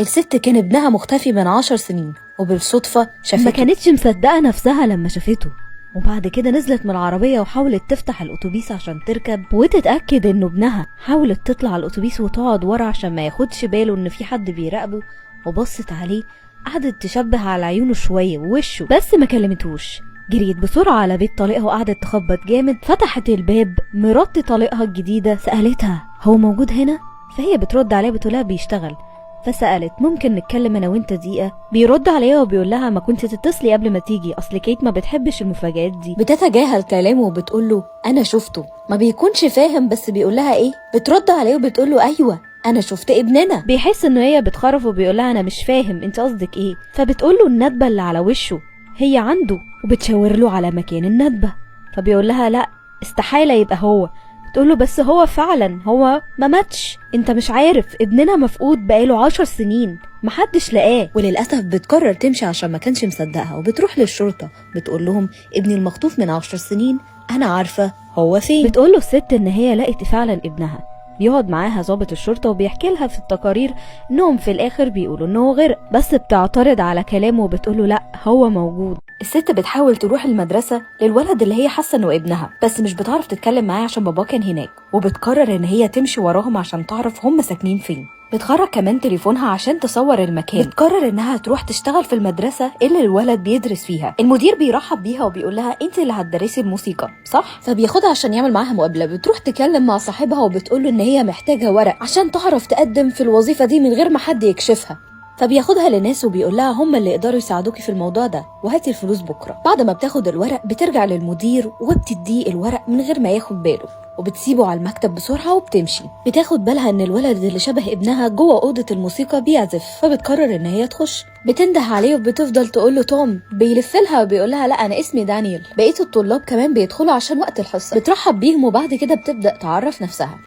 الست كان ابنها مختفي من 10 سنين وبالصدفة شافته. ما كانتش مصدقة نفسها لما شافته، وبعد كده نزلت من العربية وحاولت تفتح الأتوبيس عشان تركب وتتأكد انه ابنها. حاولت تطلع الأتوبيس وتقعد ورا عشان ما ياخدش باله ان في حد بيراقبه، وبصت عليه قعدت تشبه على عيونه شوية ووشه بس ما كلمتوش. جريت بسرعة على بيت طليقها وقعدت تخبط جامد. فتحت الباب مرات طليقها الجديدة سألتها هو موجود هنا؟ فهي بترد عليها بتقولها بيشتغل. فسألت ممكن نتكلم انا وانت دقيقة؟ بيرد عليها وبيقول لها ما كنت تتصلي قبل ما تيجي، اصل كيت ما بتحبش المفاجآت دي. بتتجاهل كلامه وبتقول له انا شفته. ما بيكونش فاهم بس بيقول لها ايه؟ بترد عليه وبتقول له ايوه انا شفت ابننا. بيحس انه هي بتخرف وبيقول لها انا مش فاهم انت قصدك ايه. فبتقول له الندبة اللي على وشه هي عنده، وبتشاور له على مكان الندبة. فبيقول لها لا استحالة يبقى هو. تقول له بس هو فعلا هو ما ماتش، انت مش عارف ابننا مفقود بقاله 10 سنين محدش لقاه. وللأسف بتقرر تمشي عشان ما كانش مصدقها، وبتروح للشرطة بتقول لهم ابني المخطوف من 10 سنين انا عارفة هو فين. بتقول له الست ان هي لقت فعلا ابنها. بيقعد معاها ضابط الشرطة وبيحكي لها في التقارير انهم في الاخر بيقولوا انه غرق، بس بتعترض على كلامه وبتقول له لا هو موجود. الست بتحاول تروح المدرسة للولد اللي هي حاسة انه ابنها، بس مش بتعرف تتكلم معاه عشان باباه كان هناك، وبتقرر ان هي تمشي وراهم عشان تعرف هم ساكنين فين. بتخرج كمان تليفونها عشان تصور المكان. بتقرر انها تروح تشتغل في المدرسة اللي الولد بيدرس فيها. المدير بيرحب بيها وبيقول لها انت اللي هتدرسي الموسيقى صح؟ فبياخدها عشان يعمل معاها مقابلة. بتروح تكلم مع صاحبها وبتقول له ان هي محتاجة ورق عشان تعرف تقدم في الوظيفة دي من غير ما حد يكشفها. فبياخدها لناس وبيقول لها هم اللي يقدروا يساعدوكي في الموضوع ده وهاتي الفلوس بكره. بعد ما بتاخد الورق بترجع للمدير وبتديه الورق من غير ما ياخد باله، وبتسيبه على المكتب بسرعه وبتمشي. بتاخد بالها ان الولد اللي شبه ابنها جوه اوضه الموسيقى بيعزف، فبتقرر ان هي تخش. بتنده عليه وبتفضل تقول له توم. بيلف لها وبيقول لها لا انا اسمي دانيال. بقيه الطلاب كمان بيدخلوا عشان وقت الحصه. بترحب بيهم وبعد كده بتبدا تعرف نفسها.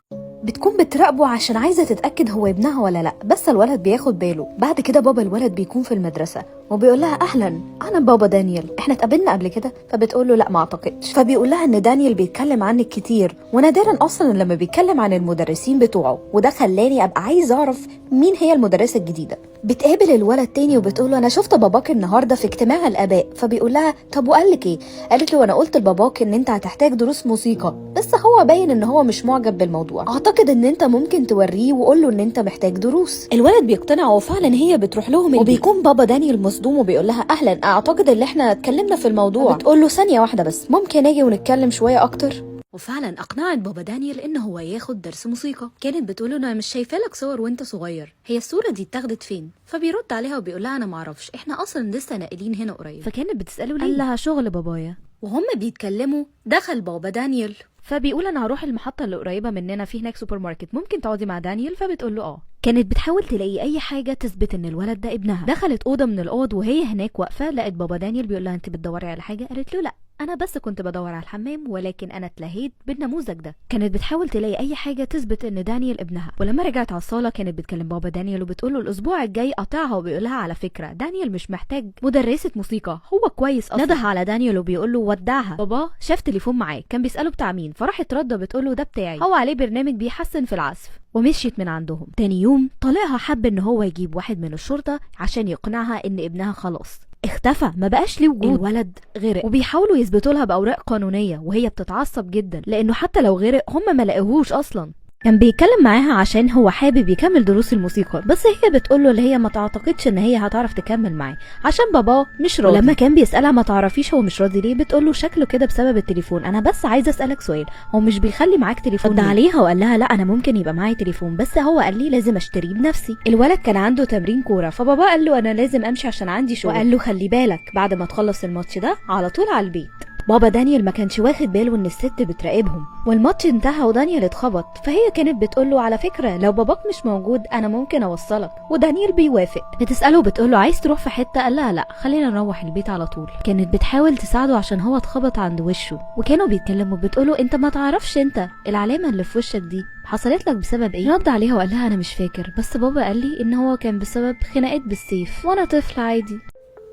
بتكون بتراقبه عشان عايزة تتأكد هو ابنها ولا لأ، بس الولد بياخد باله. بعد كده بابا الولد بيكون في المدرسة وبيقول لها أهلا أنا بابا دانيال، إحنا اتقابلنا قبل كده؟ فبتقول له لأ ما أعتقدش. فبيقول لها إن دانيال بيتكلم عنك كتير ونادرا أصلا لما بيتكلم عن المدرسين بتوعه، وده خلاني أبقى عايز أعرف مين هي المدرسة الجديدة. بتقابل الولد تاني وبتقول له أنا شفت باباك النهاردة في اجتماع الآباء. فبيقول لها طب وقال لك إيه؟ قالت له أنا قلت لباباك إن أنت هتحتاج دروس موسيقى، بس هو باين إن هو مش معجب بالموضوع. أعتقد إن أنت ممكن توريه وقول له إن أنت محتاج دروس. الولد بيقتنع وفعلا هي بتروح لهم البيت. وبيكون بابا دانيال مصدوم وبيقول لها أهلا أعتقد إن إحنا اتكلمنا في الموضوع. بتقول له ثانية واحدة بس ممكن أجي ونتكلم شوية أكتر؟ وفعلا اقنعت بابا دانيال ان هو ياخد درس موسيقى. كانت بتقول له انا مش شايفه لك صور وانت صغير، هي الصوره دي اتاخدت فين؟ فبيرد عليها وبيقول لها انا معرفش، احنا اصلا لسه ناقلين هنا قريب. فكانت بتساله ليه؟ قال لها شغل بابايا. وهم بيتكلموا دخل بابا دانيال. فبيقول انا هروح المحطه اللي قريبه مننا في هناك سوبر ماركت، ممكن تقعدي مع دانيال؟ فبتقول له اه. كانت بتحاول تلاقي اي حاجه تثبت ان الولد ده ابنها. دخلت اوضه من الاوض وهي هناك واقفه، لقت بابا دانيال بيقول لها انت بتدوري على حاجه؟ قالت له لا انا بس كنت بدور على الحمام، ولكن انا اتلهيت بالنموذج ده. كانت بتحاول تلاقي اي حاجه تثبت ان دانيال ابنها. ولما رجعت على الصاله كانت بتكلم بابا دانيال وبتقول له الاسبوع الجاي قاطعها، وبيقول لها على فكره دانيال مش محتاج مدرسه موسيقى، هو كويس اصلا. نده على دانيال وبيقول له ودعها. بابا شاف تليفون معاه كان بيساله بتاع مين، فراحت رده بتقول له ده بتاعي، هو عليه برنامج بيحسن في العزف. ومشيت من عندهم. تاني يوم طلعها حب ان هو يجيب واحد من الشرطه عشان يقنعها ان ابنها خلاص اختفى ما بقاش ليه وجود. الولد غرق وبيحاولوا يثبتوا لها باوراق قانونيه، وهي بتتعصب جدا لانه حتى لو غرق هم ما لقوهوش اصلا. كان بيتكلم معاها عشان هو حابب يكمل دروس الموسيقى، بس هي بتقوله اللي هي ما تعتقدش ان هي هتعرف تكمل معاه عشان باباه مش راضي. ولما كان بيسالها ما تعرفيش هو مش راضي ليه، بتقوله شكله كده بسبب التليفون. انا بس عايزه اسالك سؤال، هو مش بيخلي معاك تليفون؟ رد عليها وقال لها لا انا ممكن يبقى معايا تليفون، بس هو قال لي لازم اشتريه بنفسي. الولد كان عنده تمرين كوره، فبابا قال له انا لازم امشي عشان عندي شغل، وقال له خلي بالك بعد ما تخلص الماتش ده على طول على البيت. بابا دانيال ما كانش واخد باله ان الست بتراقبهم، والماتش انتهى ودانيال اتخبط. فهي كانت بتقوله على فكره لو باباك مش موجود انا ممكن اوصلك، ودانيال بيوافق. بتساله بتقوله عايز تروح في حته؟ قال لها لا خلينا نروح البيت على طول. كانت بتحاول تساعده عشان هو اتخبط عند وشه، وكانوا بيتكلموا. بتقوله انت ما تعرفش انت العلامه اللي في وشك دي حصلت لك بسبب ايه؟ رد عليها وقال لها انا مش فاكر، بس بابا قال لي ان هو كان بسبب خناقات بالسيف وانا طفل عادي.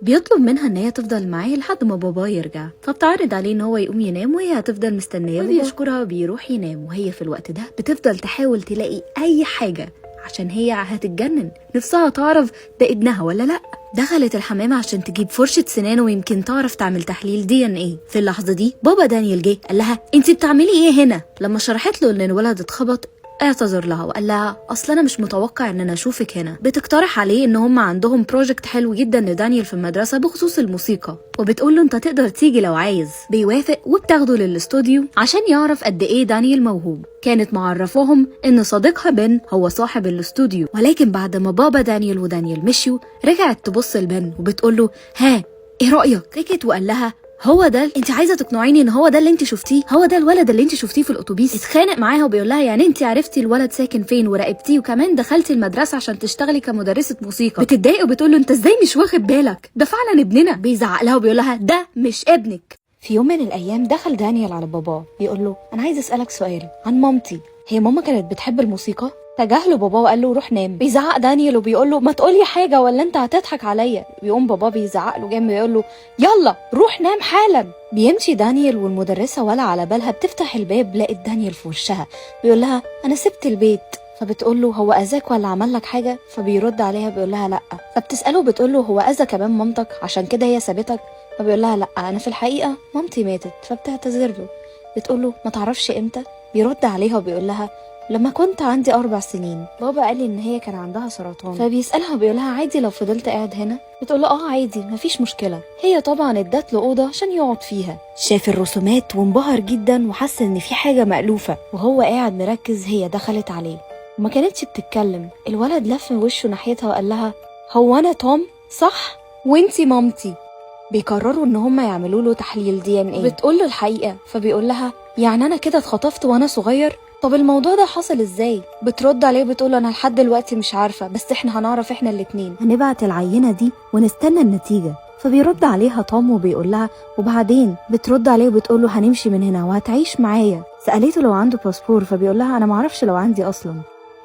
بيطلب منها ان هي تفضل معاه لحد ما باباه يرجع، فبتعرض عليه ان هو يقوم ينام وهي هتفضل مستنيه، وبيشكرها وبيروح ينام. وهي في الوقت ده بتفضل تحاول تلاقي اي حاجه عشان هي هتتجنن، نفسها تعرف ده ابنها ولا لا. دخلت الحمام عشان تجيب فرشة سنان ويمكن تعرف تعمل تحليل DNA. في اللحظة دي بابا دانيال جه قال لها انت بتعملي ايه هنا؟ لما شرحت له ان الولد اتخبط اعتذر لها وقال لها اصل انا مش متوقع ان انا اشوفك هنا. بتقترح عليه ان هم عندهم بروجكت حلو جدا لدانيال في المدرسه بخصوص الموسيقى، وبتقول له انت تقدر تيجي لو عايز. بيوافق وبتاخده للاستوديو عشان يعرف قد ايه دانيال موهوب. كانت معرفاهم ان صديقها بن هو صاحب الاستوديو، ولكن بعد ما بابا دانيال ودانيال مشيوا رجعت تبص لبن وبتقول له ها ايه رايك؟ سكت وقال لها هو ده انت عايزه تقنعيني ان هو ده اللي انت شفتيه؟ هو ده الولد اللي انت شفتيه في الاتوبيس؟ اتخانق معاها وبيقول لها يعني انت عرفتي الولد ساكن فين وراقبتيه وكمان دخلتي المدرسه عشان تشتغلي كمدرسه موسيقى؟ بتتضايق وبتقول له انت ازاي مش واخد بالك؟ ده فعلا ابننا. بيزعق لها وبيقول لها ده مش ابنك. في يوم من الايام دخل دانيال على باباه بيقول له انا عايز اسالك سؤال عن مامتي، هي ماما كانت بتحب الموسيقى؟ تجاهله باباه وقال له روح نام. بيزعق دانيال وبيقول له ما تقولي حاجه ولا انت هتضحك عليا. بيقوم باباه بيزعق له جنب بيقول له يلا روح نام حالا. بيمشي دانيال والمدرسه ولا على بالها بتفتح الباب لقت دانيال في وشها بيقول لها انا سبت البيت. فبتقول له هو اذاك ولا عمل لك حاجه؟ فبيرد عليها بيقول لها لا. فبتساله بتقول له هو اذى كمان مامتك عشان كده هي سابتك؟ فبيقول لها لا انا في الحقيقه مامتي ماتت. فبتعتذر له. بتقول له ما تعرفش امتى؟ بيرد عليها وبيقول لها لما كنت عندي 4 سنين. بابا قال لي ان هي كان عندها سرطان. فبيسألها وبيقول لها عادي لو فضلت قاعد هنا؟ بتقول له عادي مفيش مشكله. هي طبعا ادت له اوضه عشان يقعد فيها. شاف الرسومات وانبهر جدا وحس ان في حاجه مألوفه، وهو قاعد مركز هي دخلت عليه وما كانتش بتتكلم. الولد لف وشه ناحيتها وقال لها هو انا توم صح وانتي مامتي؟ بيقرروا ان هم يعملوا له تحليل DNA. بتقول له الحقيقه. فبيقول لها يعني انا كده اتخطفت وانا صغير؟ طب الموضوع ده حصل ازاي؟ بترد عليه بتقول انا لحد دلوقتي مش عارفه، بس احنا هنعرف احنا الاتنين. هنبعت العينه دي ونستنى النتيجه. فبيرد عليها توم وبيقول لها وبعدين؟ بترد عليه وبتقول له هنمشي من هنا وهتعيش معايا. سالته لو عنده باسبور فبيقول لها انا معرفش لو عندي اصلا.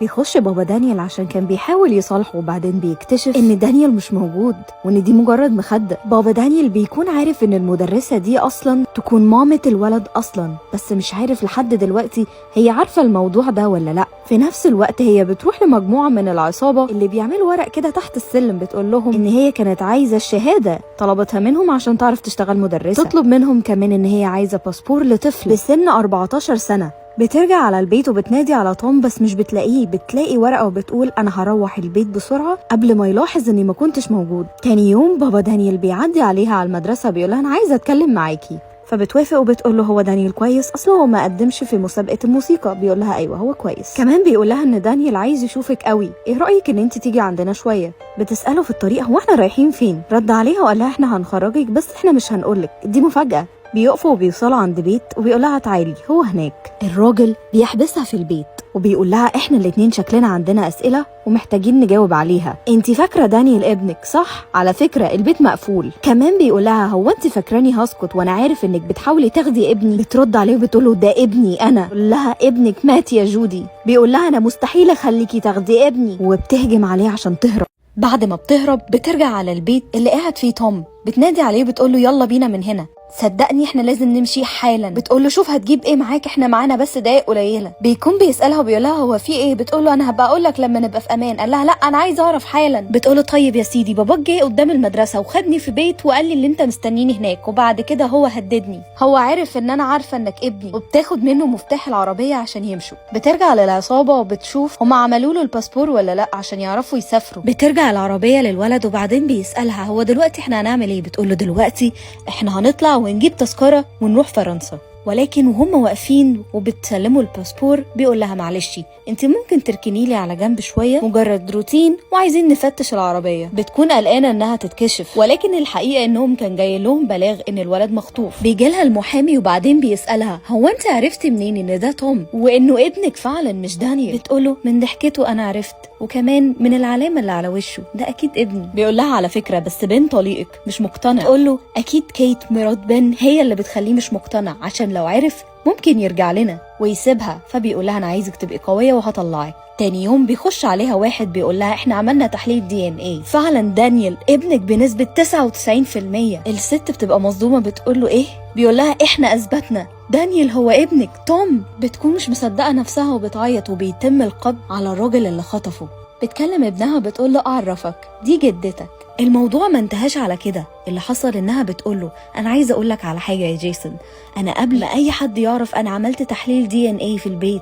بيخش بابا دانيال عشان كان بيحاول يصالحه وبعدين بيكتشف ان دانيال مش موجود وان دي مجرد مخدة. بابا دانيال بيكون عارف ان المدرسة دي اصلا تكون مامة الولد اصلا، بس مش عارف لحد دلوقتي هي عارفة الموضوع ده ولا لا. في نفس الوقت هي بتروح لمجموعة من العصابة اللي بيعملوا ورق كده تحت السلم بتقول لهم ان هي كانت عايزة الشهادة، طلبتها منهم عشان تعرف تشتغل مدرسة. تطلب منهم كمان ان هي عايزة باسبور لطفل بسن 14 سنة. بترجع على البيت وبتنادي على توم بس مش بتلاقيه. بتلاقي ورقة وبتقول انا هروح البيت بسرعة قبل ما يلاحظ اني ما كنتش موجود. تاني يوم بابا دانيال بيعدي عليها على المدرسة بيقولها انا عايزة اتكلم معاكي. فبتوافق وبتقول له هو دانيال كويس؟ اصله هو ما قدمش في مسابقة الموسيقى. بيقول لها ايوه هو كويس. كمان بيقول لها ان دانيال عايز يشوفك قوي، ايه رأيك ان انت تيجي عندنا شوية؟ بتسأله في الطريق هو احنا رايحين فين؟ رد عليها وقال لها احنا هنخرجك بس احنا مش هنقولك، دي مفاجأة. بيقفوا وبيوصلوا عند بيت وبيقول لها تعالي هو هناك. الراجل بيحبسها في البيت وبيقول لها احنا الاتنين شكلنا عندنا اسئله ومحتاجين نجاوب عليها. انت فاكره دانيال ابنك صح؟ على فكره البيت مقفول. كمان بيقول لها هو انت فاكراني هسكت وانا عارف انك بتحاولي تاخدي ابني؟ بترد عليه وبتقول له ده ابني انا. بيقول لها ابنك مات يا جودي. بيقول لها انا مستحيل اخليكي تاخدي ابني، وبتهجم عليه عشان تهرب. بعد ما بتهرب بترجع على البيت اللي قاعد فيه توم. بتنادي عليه بتقول له يلا بينا من هنا، صدقني احنا لازم نمشي حالا. بتقول له شوف هتجيب ايه معاك، احنا معانا بس دقايق قليله. بيكون بيسالها وبيقول لها هو في ايه؟ بتقول له انا هبقى اقول لك لما نبقى في امان. قال لها لا انا عايزه اعرف حالا. بتقول له طيب يا سيدي باباك جه قدام المدرسه وخدني في بيت وقال لي اللي انت مستنيني هناك، وبعد كده هو هددني، هو عارف ان انا عارفه انك ابني، وبتاخد منه مفتاح العربيه عشان يمشوا. بترجع للعصابه وبتشوف هم عملوا له الباسبور ولا لا عشان يعرفوا يسافروا. بترجع العربيه للولد وبعدين بيسالها هو دلوقتي احنا هنعمل ايه؟ بتقول له دلوقتي احنا هنطلع ونجيب تذكره ونروح فرنسا. ولكن وهم واقفين وبتسلموا الباسبور بيقول لها معلش انت ممكن تركني لي على جنب شويه، مجرد روتين وعايزين نفتش العربيه. بتكون قلقانه انها تتكشف، ولكن الحقيقه انهم كان جاي لهم بلاغ ان الولد مخطوف. بيجي لها المحامي وبعدين بيسالها هو انت عرفتي منين ان ده توم وانه ابنك فعلا مش دانيال؟ بتقوله من ضحكته انا عرفت، وكمان من العلامه اللي على وشه ده اكيد ابني. بيقول لها على فكره بس بن طليقك مش مقتنع. تقوله اكيد كيت مرات بن هي اللي بتخليه مش مقتنع عشان لو عرف ممكن يرجع لنا ويسيبها. فبيقول لها انا عايزك تبقي قويه وهطلعك. تاني يوم بيخش عليها واحد بيقول لها احنا عملنا تحليل DNA فعلا دانيال ابنك بنسبه 99%. الست بتبقى مصدومه بتقول له ايه؟ بيقول لها احنا اثبتنا دانيال هو ابنك توم. بتكون مش مصدقة نفسها وبتعيط، وبيتم القبض على الراجل اللي خطفه. بتكلم ابنها بتقول له اعرفك دي جدتك. الموضوع ما انتهاش على كده، اللي حصل انها بتقول له انا عايزه اقول لك على حاجه يا جيسون، انا قبل ما اي حد يعرف انا عملت تحليل DNA في البيت،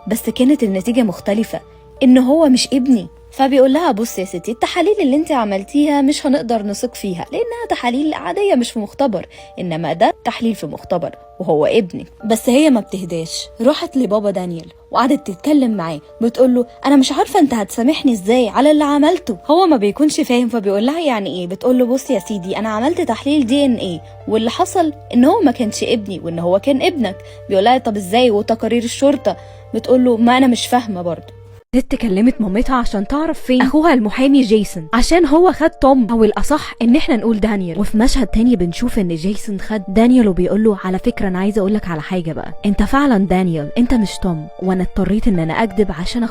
بس كانت النتيجه مختلفه، ان هو مش ابني. فبيقول لها بص يا ستي، التحاليل اللي انت عملتيها مش هنقدر نثق فيها لانها تحاليل عاديه مش في مختبر، انما ده تحليل في مختبر وهو ابنك. بس هي ما بتهداش، راحت لبابا دانيال وقعدت تتكلم معاه، بتقول له انا مش عارفه انت هتسامحني ازاي على اللي عملته. هو ما بيكونش فاهم، فبيقول لها يعني ايه؟ بتقول له بص يا سيدي، انا عملت تحليل DNA واللي حصل ان هو ما كانش ابني وان هو كان ابنك. بيقول لها طب ازاي وتقارير الشرطه؟ بتقول له ما انا مش فاهمه برضه. الست كلمت مامتها عشان تعرف فين اخوها المحامي جيسون، عشان هو خد توم، او الاصح ان احنا نقول دانيال. وفي مشهد تاني بنشوف ان جيسون خد دانيال وبيقول له على فكره انا عايزه اقول لك على حاجه بقى، انت فعلا دانيال، انت مش توم، وانا اضطريت ان انا اكذب عشان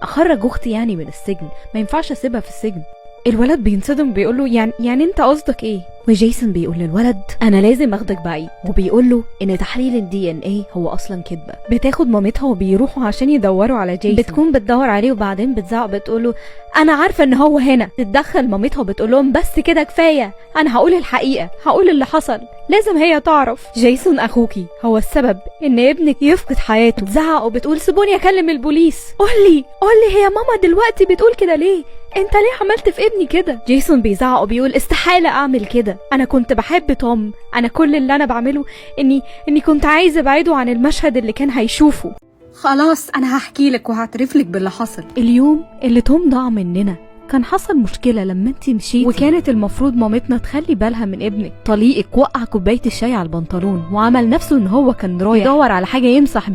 اخرج اختي يعني من السجن، ما ينفعش اسيبها في السجن. الولد بينصدم بيقول له يعني انت قصدك ايه؟ وجيسون بيقول للولد انا لازم اخدك بعيد، وبيقول له ان تحليل DNA هو اصلا كذبه. بتاخد مامتها وبيروحوا عشان يدوروا على جيسون، بتكون بتدور عليه وبعدين بتزعق بتقول له انا عارفه ان هو هنا. تتدخل مامتها وبتقول لهم بس كده كفايه، انا هقول الحقيقه، هقول اللي حصل، لازم هي تعرف. جيسون اخوكي هو السبب ان ابنك يفقد حياته. بتزعق وبتقول سيبوني اكلم البوليس. قولي هي ماما دلوقتي بتقول كده ليه؟ انت ليه عملت في ابني كده؟ جيسون بيزعق وبيقول استحاله اعمل كده، انا كنت بحب توم، انا كل اللي انا بعمله اني كنت عايزه ابعده عن المشهد اللي كان هيشوفه. خلاص انا هحكي لك وهعترف لك باللي حصل. اليوم اللي توم ضاع مننا كان حصل مشكلة لما انتي مشيتي، وكانت المفروض مامتنا تخلي بالها من ابنك. طليقك وقع كوباية الشاي على البنطلون وعمل نفسه ان هو كان رايح يدور على حاجة يمسح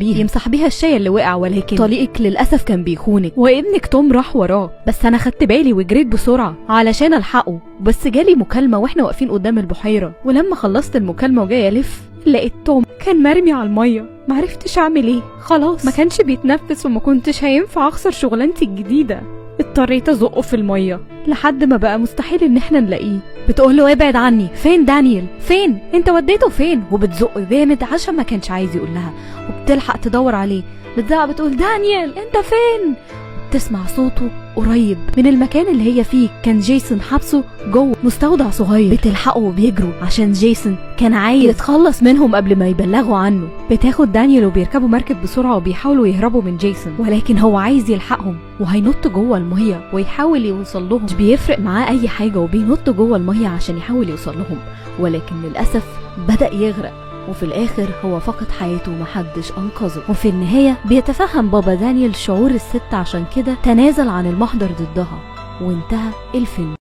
بيها الشاي اللي وقع، ولكن طليقك للأسف كان بيخونك وابنك توم راح وراه. بس انا خدت بالي وجريت بسرعة علشان الحقه، بس جالي مكالمة واحنا واقفين قدام البحيرة، ولما خلصت المكالمة وجاي الف لقيت توم كان مرمي على المية. معرفتش اعمل ايه، خلاص ما كانش بيتنفس وما كنتش هينفع اخسر شغلانتي الجديدة. اضطريت ازقه في الميه لحد ما بقى مستحيل ان احنا نلاقيه. بتقول له ابعد عني، فين دانيال؟ فين انت وديته فين؟ وبتزقه جامد عشان ما كانش عايز يقول لها، وبتلحق تدور عليه، بتزعق بتقول دانيال انت فين؟ تسمع صوته قريب من المكان اللي هي فيه، كان جيسون حبسه جوه مستودع صغير. بتلحقه وبيجروا عشان جيسون كان عايز يتخلص منهم قبل ما يبلغوا عنه. بتاخد دانيال وبيركبوا مركب بسرعه وبيحاولوا يهربوا من جيسون، ولكن هو عايز يلحقهم وهينط جوه الميه ويحاول يوصل لهم، مش بيفرق معاه اي حاجه، وبينط جوه الميه عشان يحاول يوصل لهم، ولكن للاسف بدأ يغرق، وفي الآخر هو فقد حياته ومحدش أنقذه. وفي النهاية بيتفهم بابا دانيال شعور الست، عشان كده تنازل عن المحضر ضدها، وانتهى الفيلم.